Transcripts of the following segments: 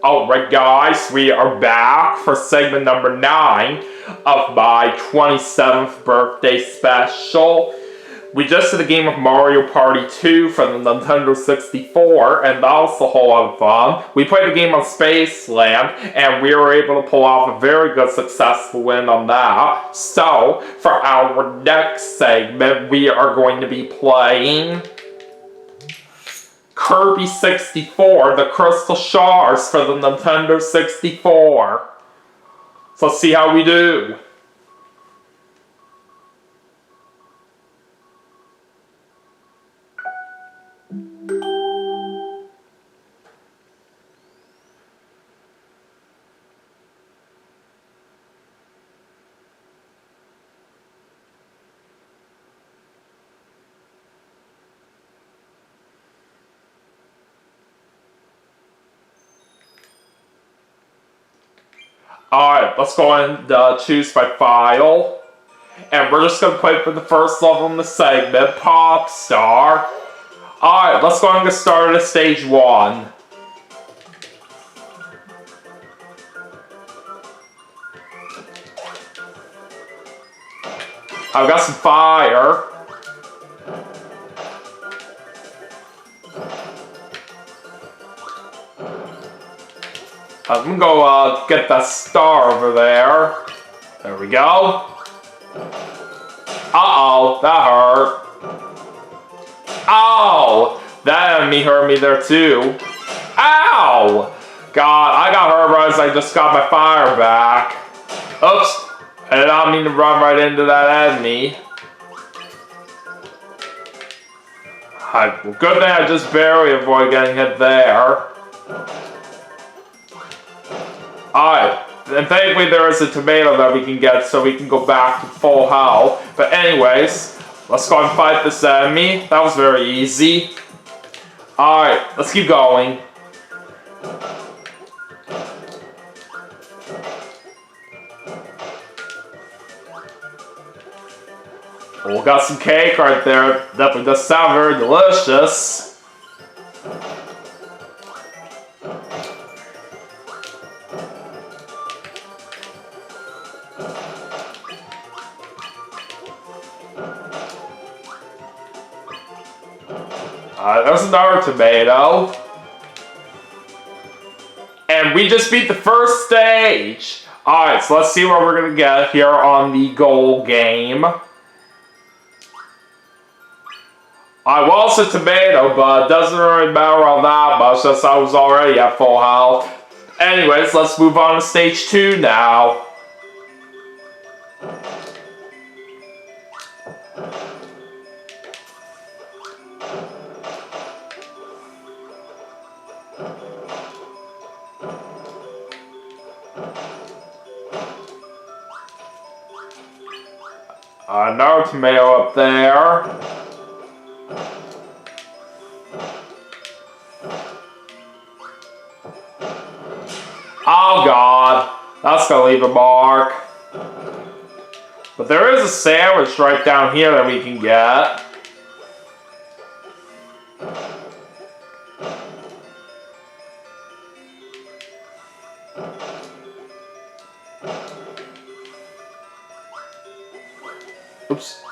Alright guys, we are back for segment number 9 of my 27th birthday special. We just did a game of Mario Party 2 for the Nintendo 64, and that was a whole lot of fun. We played a game on Spaceland, and we were able to pull off a very good successful win on that. So, for our next segment, we are going to be playing Kirby 64, the Crystal Shards for the Nintendo 64. So let's see how we do. Alright, let's go and choose my file. And we're just going to play for the first level in the segment, Pop Star. Alright, let's go and get started at stage 1. I've got some fire. I'm gonna go get that star over there. There we go. Uh-oh, that hurt. Ow! That enemy hurt me there too. Ow! God, I got hurt right as I just got my fire back. Oops. I did not mean to run right into that enemy. Good thing I just barely avoided getting hit there. Alright, and thankfully there is a tomato that we can get so we can go back to full health. But anyways, let's go and fight this enemy. That was very easy. Alright, let's keep going. Oh, we got some cake right there. Definitely does sound very delicious. There's another tomato. And we just beat the first stage. Alright, so let's see what we're going to get here on the goal game. I was a tomato, but it doesn't really matter all that much since I was already at full health. Anyways, let's move on to stage 2 now. Another tomato up there. Oh god, that's gonna leave a mark. But there is a sandwich right down here that we can get. Oops.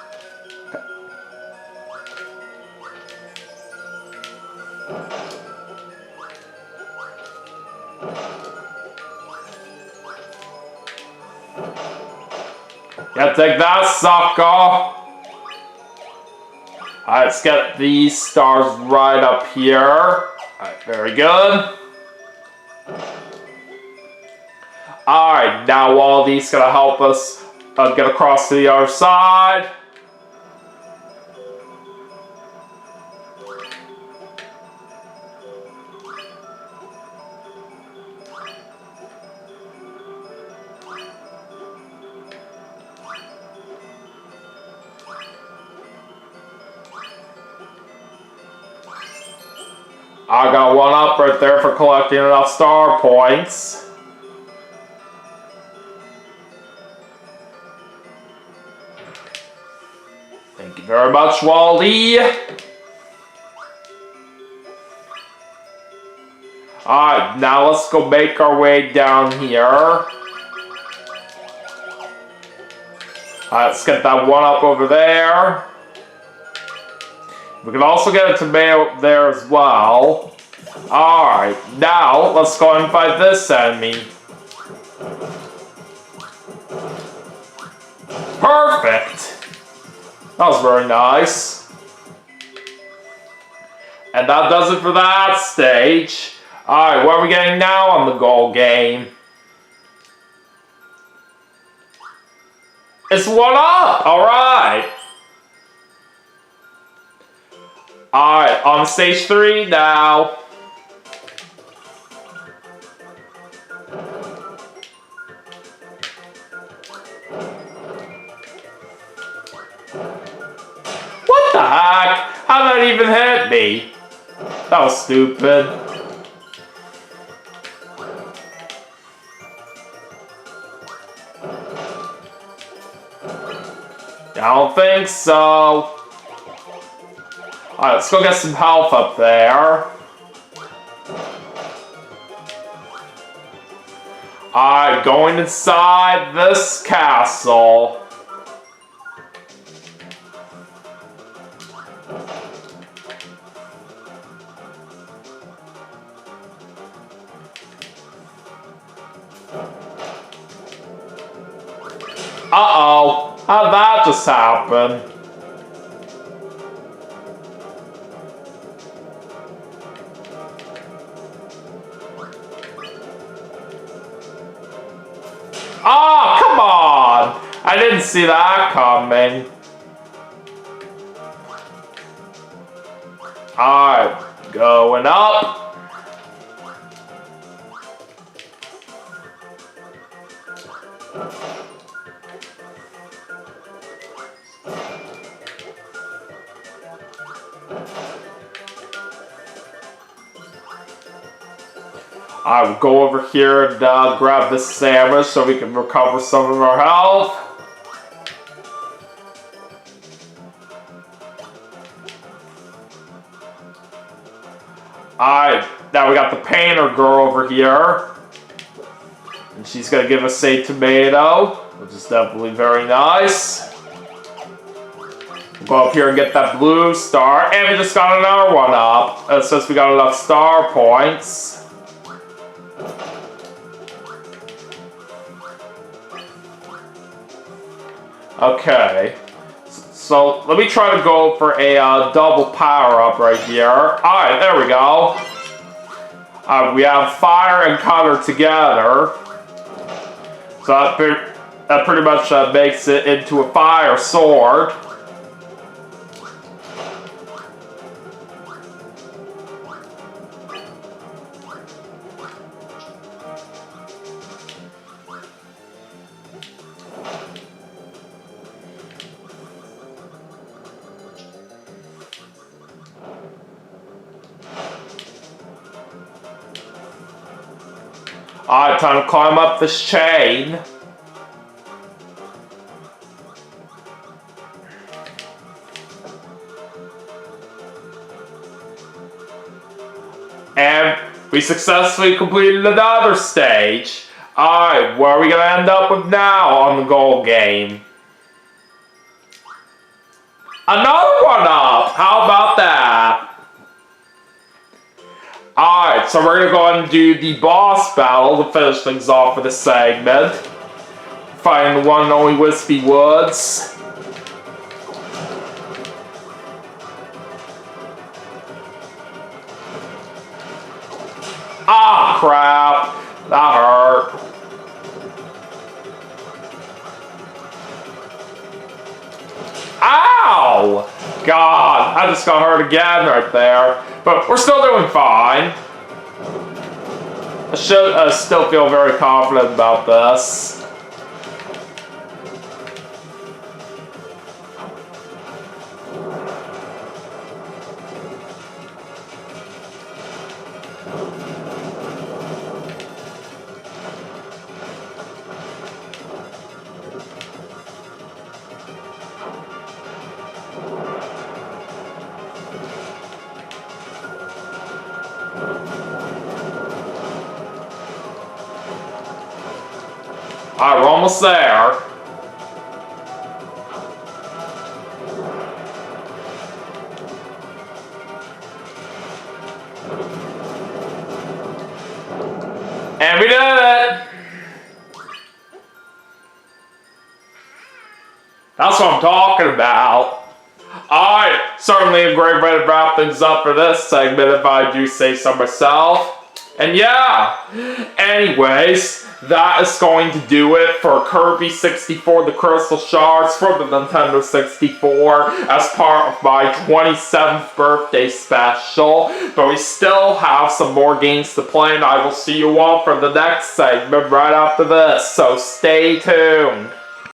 Yeah, take that, sucker! Alright, let's get these stars right up here. Alright, very good. Alright, now all these gonna help us get across to the other side. I got one up right there for collecting enough star points. Thank you very much, Wally. Alright, now let's go make our way down here. Alright, let's get that one up over there. We can also get a tomato up there as well. Alright, now let's go and fight this enemy. Perfect! That was very nice. And that does it for that stage. Alright, what are we getting now on the goal game? It's 1-up! Alright! Alright, on stage 3 now. What the heck? How did that even hit me? That was stupid. I don't think so. Alright, let's go get some health up there. Alright, going inside this castle. Uh-oh. How did that just happen? Oh, come on! I didn't see that coming. Alright, going up. I will go over here and grab this sandwich so we can recover some of our health. Alright, now we got the painter girl over here. And she's going to give us a tomato, which is definitely very nice. We'll go up here and get that blue star. And we just got another one up. Since we got enough star points. Okay, so let me try to go for a double power-up right here. Alright, there we go. We have fire and cutter together. So that pretty much makes it into a fire sword. Alright, time to climb up this chain. And we successfully completed another stage. Alright, what are we going to end up with now on the goal game? Another one up! How about that? Alright, so we're going to go ahead and do the boss battle to finish things off for this segment. Fighting the one and only Wispy Woods. Ah, crap. That hurt. Ow! God, I just got hurt again right there. But we're still doing fine. I should still feel very confident about this. Alright, we're almost there. And we did it! That's what I'm talking about. Alright, certainly a great way to wrap things up for this segment if I do say so myself. And yeah, anyways, that is going to do it for Kirby 64, the Crystal Shards for the Nintendo 64 as part of my 27th birthday special. But we still have some more games to play, and I will see you all for the next segment right after this, so stay tuned.